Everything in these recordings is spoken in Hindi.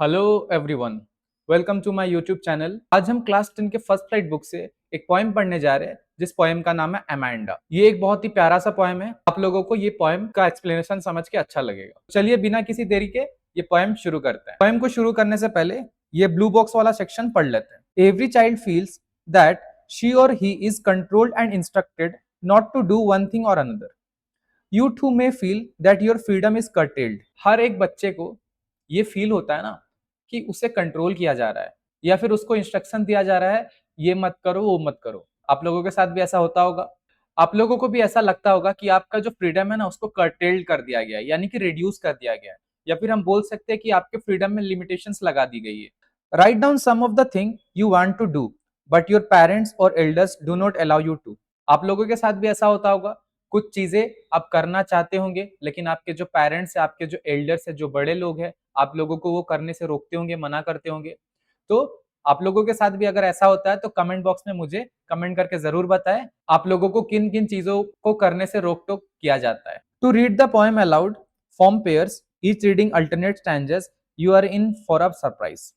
Hello everyone, welcome to my YouTube channel. आज हम क्लास 10 के फर्स्ट फ्लाइट बुक से एक पोएम पढ़ने जा रहे हैं जिस पोएम का नाम है अमेंडा। ये एक बहुत ही प्यारा सा पोएम है। आप लोगों को ये पोएम का एक्सप्लेनेशन समझ के अच्छा लगेगा। चलिए बिना किसी देरी के ये पोएम शुरू करते हैं। पोएम को शुरू करने से पहले ये ब्लू बॉक्स वाला सेक्शन पढ़ लेते हैं। Every child feels that she और he is controlled and instructed not to one thing और another. You too may feel that your freedom is curtailed। हर एक बच्चे को ये फील होता है ना कि उसे कंट्रोल किया जा रहा है या फिर उसको इंस्ट्रक्शन दिया जा रहा है, ये मत करो वो मत करो। आप लोगों के साथ भी ऐसा होता होगा। आप लोगों को भी ऐसा लगता होगा कि आपका जो फ्रीडम है ना उसको कर्टेल्ड कर दिया गया है, यानी कि रिड्यूस कर दिया गया है, या फिर हम बोल सकते हैं कि आपके फ्रीडम में लिमिटेशंस लगा दी गई है। Write down some of the thing you want to do but your parents और elders do not allow you to. आप लोगों के साथ भी ऐसा होता होगा। कुछ चीजें आप करना चाहते होंगे लेकिन आपके जो पेरेंट्स है, आपके जो एल्डर्स है, जो बड़े लोग हैं, आप लोगों को वो करने से रोकते होंगे, मना करते होंगे। तो आप लोगों के साथ भी अगर ऐसा होता है तो कमेंट बॉक्स में मुझे कमेंट करके जरूर बताएं आप लोगों को किन किन चीजों को करने से रोक टोक किया जाता है। To read the poem aloud, form pairs, each reading alternate stanzas, you are in for a surprise.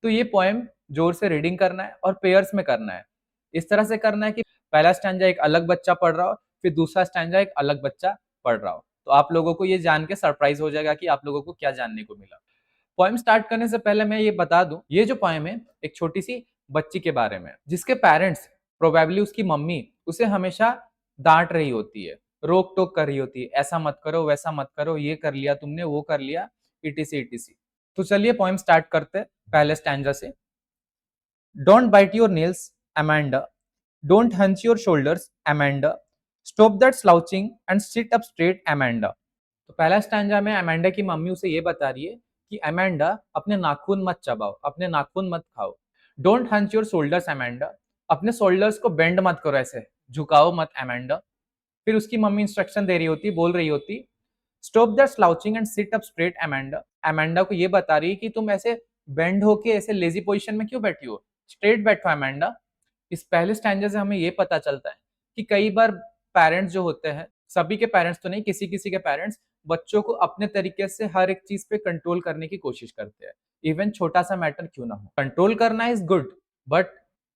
तो ये पोएम जोर से रीडिंग करना है और पेयर्स में करना है। इस तरह से करना है कि पहला स्टैंजा एक अलग बच्चा पढ़ रहा हो, फिर दूसरा स्टैंजा एक अलग बच्चा पढ़ रहा हो। तो आप लोगों को ये जान के सरप्राइज हो जाएगा कि आप लोगों को क्या जानने को मिला। पोएम स्टार्ट करने से पहले मैं ये बता दूं, ये जो पोएम है एक छोटी सी बच्ची के बारे में, जिसके पेरेंट्स, प्रोबेबली उसकी मम्मी, उसे हमेशा डांट रही होती है, रोक टोक कर रही होती है, ऐसा मत करो वैसा मत करो, ये कर लिया तुमने वो कर लिया, इटीसी इटीसी। तो चलिए पोएम स्टार्ट करते हैं पहले स्टैंजा से। Don't bite your nails Amanda, don't hunch your shoulders Amanda, stop that slouching and sit up straight Amanda. तो पहला स्टैंजा में अमेंडा की मम्मी उसे ये बता रही है कि अमेंडा अपने नाखून मत चबाओ, अपने नाखून मत खाओ। Don't hunch your shoulders Amanda, अपने शोल्डर्स को बेंड मत करो, ऐसे झुकाओ मत अमेंडा। फिर उसकी मम्मी इंस्ट्रक्शन दे रही होती, बोल रही होती, stop that slouching and sit up straight Amanda. Amanda को ये बता रही है कि तुम ऐसे बेंड होके ऐसे लेजी पोजीशन में क्यों बैठी हो, स्ट्रेट बैठो अमेंडा। इस पहले स्टैंडर्ड से हमें ये पता चलता है कि कई बार पेरेंट्स जो होते हैं, सभी के पेरेंट्स तो नहीं, किसी किसी के पेरेंट्स बच्चों को अपने तरीके से हर एक चीज पे कंट्रोल करने की कोशिश करते हैं, इवन छोटा सा मैटर क्यों ना हो। कंट्रोल करना is good but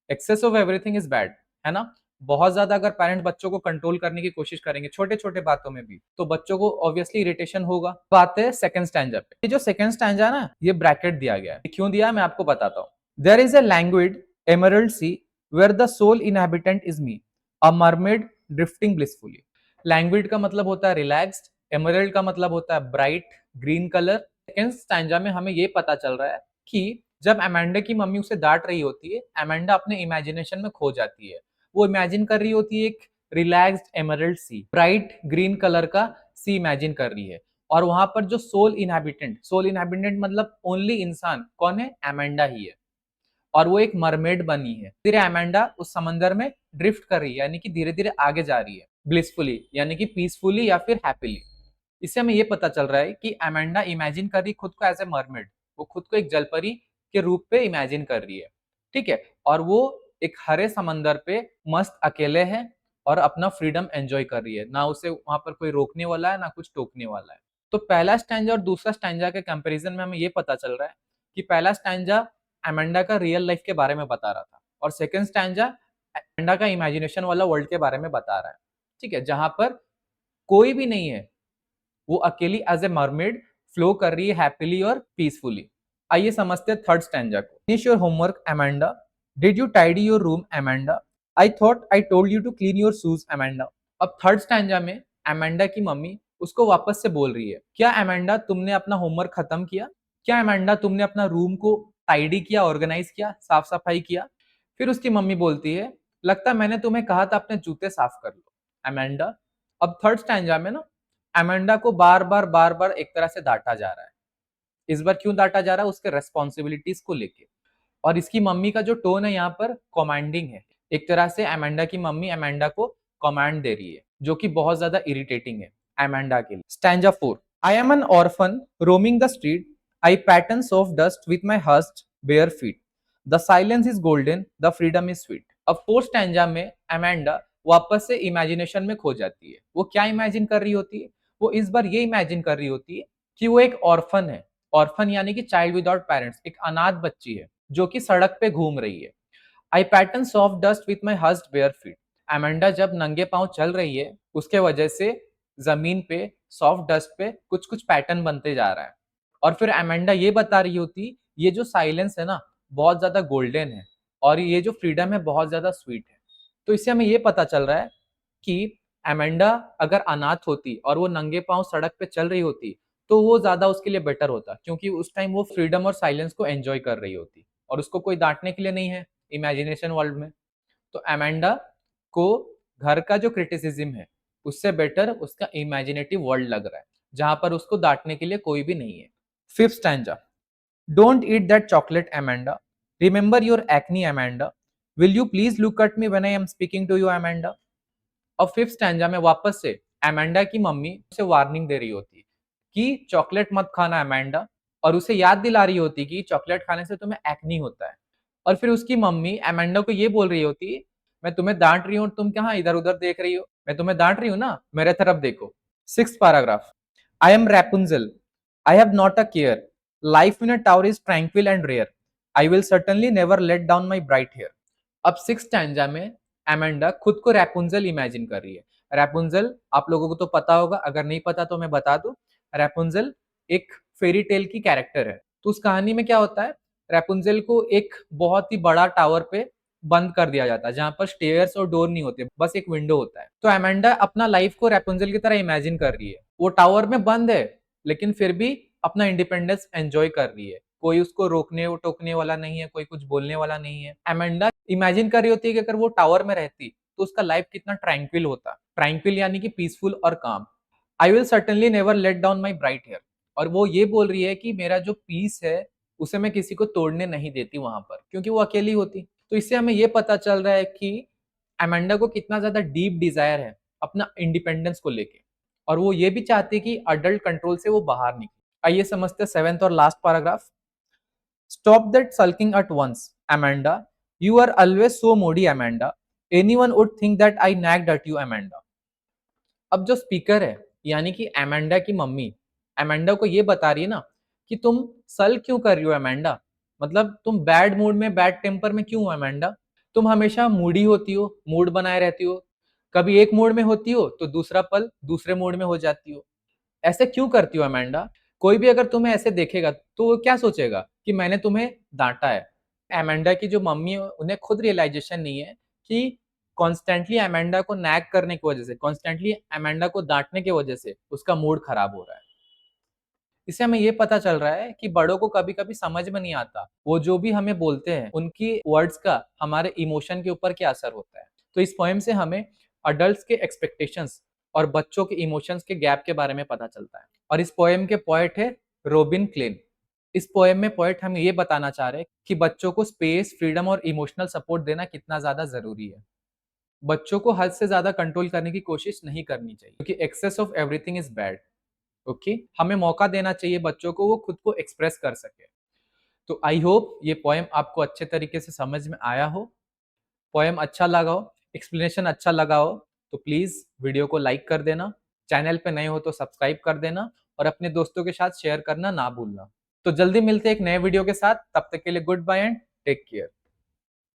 excess of everything is bad, है ना। बहुत ज्यादा अगर पेरेंट बच्चों को कंट्रोल करने की कोशिश करेंगे छोटे छोटे बातों में भी, तो बच्चों को ऑब्वियसली इरिटेशन होगा। बात है सेकंड स्टैंजा पे। ये जो सेकंड स्टैंजा है ना, ये ब्रैकेट दिया गया है। क्यों दिया है मैं आपको बताता हूँ। There is a languid emerald sea where the sole inhabitant is me, a mermaid drifting blissfully. Languid का मतलब होता है रिलैक्स्ड, एमरल्ड का मतलब होता है bright green colour. Second stanza में हमें ये पता चल रहा है कि जब अमेंडा की मम्मी उसे डांट रही होती है, अमेंडा अपने इमेजिनेशन में खो जाती है। वो इमेजिन कर रही होती है एक रिलैक्स्ड एमरल्ड सी, ब्राइट ग्रीन कलर का सी इमेजिन कर रही है। और वहां पर जो सोल इनहेबिटेंट मतलब ओनली इंसान कौन है, अमेंडा ही है। और वो एक मरमेड बनी है। धीरे अमेंडा उस समंदर में ड्रिफ्ट कर रही है, यानी कि धीरे धीरे आगे जा रही है, ब्लिसफुली यानी कि पीसफुली या फिर हैप्पीली। इससे हमें ये पता चल रहा है कि अमेंडा इमेजिन कर रही खुद को एज ए मरमेड, वो खुद को एक जलपरी के रूप पे इमेजिन कर रही है, ठीक है। और वो एक हरे समंदर पे मस्त अकेले है और अपना फ्रीडम एंजॉय कर रही है, ना उसे वहां पर कोई रोकने वाला है ना कुछ टोकने वाला है। तो पहला स्टैंजा और दूसरा स्टैंजा के कंपैरिजन में हमें ये पता चल रहा है कि पहला स्टैंजा अमेंडा का रियल लाइफ के बारे में बता रहा था और सेकंड स्टैंजा अमेंडा का इमेजिनेशन वाला वर्ल्ड के बारे में बता रहा है, ठीक है, जहां पर कोई भी नहीं है, वो अकेली एज ए मरमेड फ्लो कर रही है हैप्पीली और पीसफुली। आइए समझते हैं थर्ड स्टैंजा को। Finish your homework Amanda, did you tidy your room Amanda, I thought I told you to clean your shoes Amanda. अब थर्ड स्टैंजा में अमेंडा की मम्मी उसको वापस से बोल रही है, क्या अमेंडा तुमने अपना होमवर्क खत्म किया, क्या अमेंडा तुमने अपना रूम को टाइडी किया, ऑर्गेनाइज किया, साफ सफाई किया। फिर उसकी मम्मी बोलती है, लगता है मैंने तुम्हें कहा था अपने जूते साफ कर लो अमेंडा। अब थर्ड स्टैंजा में ना अमेंडा को बार बार एक तरह से डांटा जा रहा है। इस बार क्यों डांटा जा रहा है, उसके रेस्पॉन्सिबिलिटीज को लेके। और इसकी मम्मी का जो टोन है यहाँ पर कमांडिंग है, एक तरह से अमेंडा की मम्मी अमेंडा को कमांड दे रही है, जो कि बहुत ज्यादा इरिटेटिंग है अमेंडा के लिए। Stanza 4। I am an orphan roaming the street, I patterns of dust with my hot bare feet, the silence is golden, the freedom is sweet. अब फोर्थ स्टैंजा में अमेंडा वापस से इमेजिनेशन में खो जाती है। वो क्या इमेजिन कर रही होती है, वो इस बार ये इमेजिन कर रही होती है कि वो एक ऑर्फन है, ऑर्फन यानी कि चाइल्ड विदाउट पेरेंट्स, एक अनाथ बच्ची है जो कि सड़क पे घूम रही है। I pattern soft dust with my hushed bare feet. Amanda जब नंगे पांव चल रही है उसके वजह से जमीन पे सॉफ्ट डस्ट पे कुछ कुछ पैटर्न बनते जा रहा है। और फिर एमेंडा ये बता रही होती ये जो साइलेंस है ना बहुत ज्यादा गोल्डन है और ये जो फ्रीडम है बहुत ज्यादा स्वीट है। तो इससे हमें ये पता चल रहा है कि एमेंडा अगर अनाथ होती और वो नंगे पांव सड़क पे चल रही होती तो वो ज्यादा उसके लिए बेटर होता, क्योंकि उस टाइम वो फ्रीडम और साइलेंस को एंजॉय कर रही होती और उसको कोई डांटने के लिए नहीं है इमेजिनेशन वर्ल्ड में। तो एमेंडा को घर का जो क्रिटिसिज्म है उससे बेटर उसका इमेजिनेटिव वर्ल्ड लग रहा है जहां पर उसको डांटने के लिए कोई भी नहीं है। Fifth stanza, don't eat that chocolate Amanda, remember your acne Amanda, will you please look at me when I am speaking to you Amanda. और फिफ्थ स्टैंजा में वापस से एमेंडा की मम्मी उसे वार्निंग दे रही होती कि चॉकलेट मत खाना एमेंडा, और उसे याद दिला रही होती कि चॉकलेट खाने से तुम्हें एक्नी होता है। और फिर उसकी मम्मी एमेंडा को ये बोल रही होती मैं तुम्हें डांट रही हूँ तुम कहाँ इधर उधर देख रही हो, मैं तुम्हें डांट रही हूँ ना, मेरे तरफ देखो। Six paragraph, I am Rapunzel, I have not a care, life in a tower is tranquil and rare, I will certainly never let down my bright hair. अब सिक्स स्टैंजा में एमेंडा खुद को रैपुंजल इमेजिन कर रही है। रैपुंजल आप लोगों को तो पता होगा, अगर नहीं पता तो मैं बता दूं। रैपुंजल एक फेरी टेल की कैरेक्टर है। तो उस कहानी में क्या होता है, रैपुंजल को एक बहुत ही बड़ा टावर पे बंद कर दिया जाता है जहां पर स्टेयर्स और डोर नहीं होते, बस एक विंडो होता है। तो एमेंडा अपना लाइफ को रैपुंजल की तरह इमेजिन कर रही है, वो टावर में बंद है लेकिन फिर भी अपना इंडिपेंडेंस एंजॉय कर रही है, कोई उसको रोकने टोकने वाला नहीं है, कोई कुछ बोलने वाला नहीं है। एमेंडा इमेजिन कर रही होती है कि अगर वो टावर में रहती तो उसका लाइफ कितना ट्रैंक्विल होता, ट्रैंक्विल यानी कि पीसफुल और calm. I will certainly never let down my bright hair, और वो ये बोल रही है कि मेरा जो पीस है उसे मैं किसी को तोड़ने नहीं देती वहां पर, क्योंकि वो अकेली होती। तो इससे हमें ये पता चल रहा है कि एमेंडा को कितना ज्यादा डीप डिजायर है अपना इंडिपेंडेंस को लेके, और वो ये भी चाहती है कि अडल्ट कंट्रोल से वो बाहर निकले। आइए समझते हैं सेवेंथ और last paragraph. Stop that sulking at once, Amanda. You are always so moody, Amanda. Anyone would think that I nagged at you, Amanda. अब जो स्पीकर है यानी कि एमेंडा की मम्मी एमेंडा को ये बता रही है ना कि तुम सल क्यों कर रही हो एमेंडा, मतलब तुम बैड मूड में बैड टेम्पर में क्यों हो एमेंडा, तुम हमेशा मूडी होती हो, मूड बनाए रहती हो, कभी एक मूड में होती हो तो दूसरा पल दूसरे मूड में हो जाती हो, ऐसे क्यों करती हो अमेंडा। कोई भी अगर तुम्हें ऐसे देखेगा तो वो क्या सोचेगा कि मैंने तुम्हें डांटा है। अमेंडा की जो मम्मी है उन्हें खुद रियलाइजेशन नहीं है कि कॉन्स्टेंटली अमेंडा को नैग करने की वजह से, कॉन्स्टेंटली अमेंडा को डांटने की वजह से उसका मूड खराब हो रहा है। इससे हमें ये पता चल रहा है कि बड़ों को कभी कभी समझ में नहीं आता वो जो भी हमें बोलते हैं उनकी वर्ड्स का हमारे इमोशन के ऊपर क्या असर होता है। तो इस पोएम से हमें अडल्ट के एक्सपेक्टेशंस और बच्चों के इमोशंस के गैप के बारे में पता चलता है। और इस पोएम के पोएट है रोबिन क्लेन। इस पोएम में पोएट हमें ये बताना चाह रहे हैं कि बच्चों को स्पेस, फ्रीडम और इमोशनल सपोर्ट देना कितना ज्यादा जरूरी है। बच्चों को हद से ज्यादा कंट्रोल करने की कोशिश नहीं करनी चाहिए, क्योंकि excess of everything is bad. Okay, हमें मौका देना चाहिए बच्चों को वो खुद को एक्सप्रेस कर सके। तो आई होप ये पोएम आपको अच्छे तरीके से समझ में आया हो, पोएम अच्छा लगा हो, एक्सप्लेनेशन अच्छा लगा हो तो प्लीज वीडियो को लाइक कर देना, चैनल पे नए हो तो सब्सक्राइब कर देना और अपने दोस्तों के साथ शेयर करना ना भूलना। तो जल्दी मिलते हैं एक नए वीडियो के साथ, तब तक के लिए good bye and take care.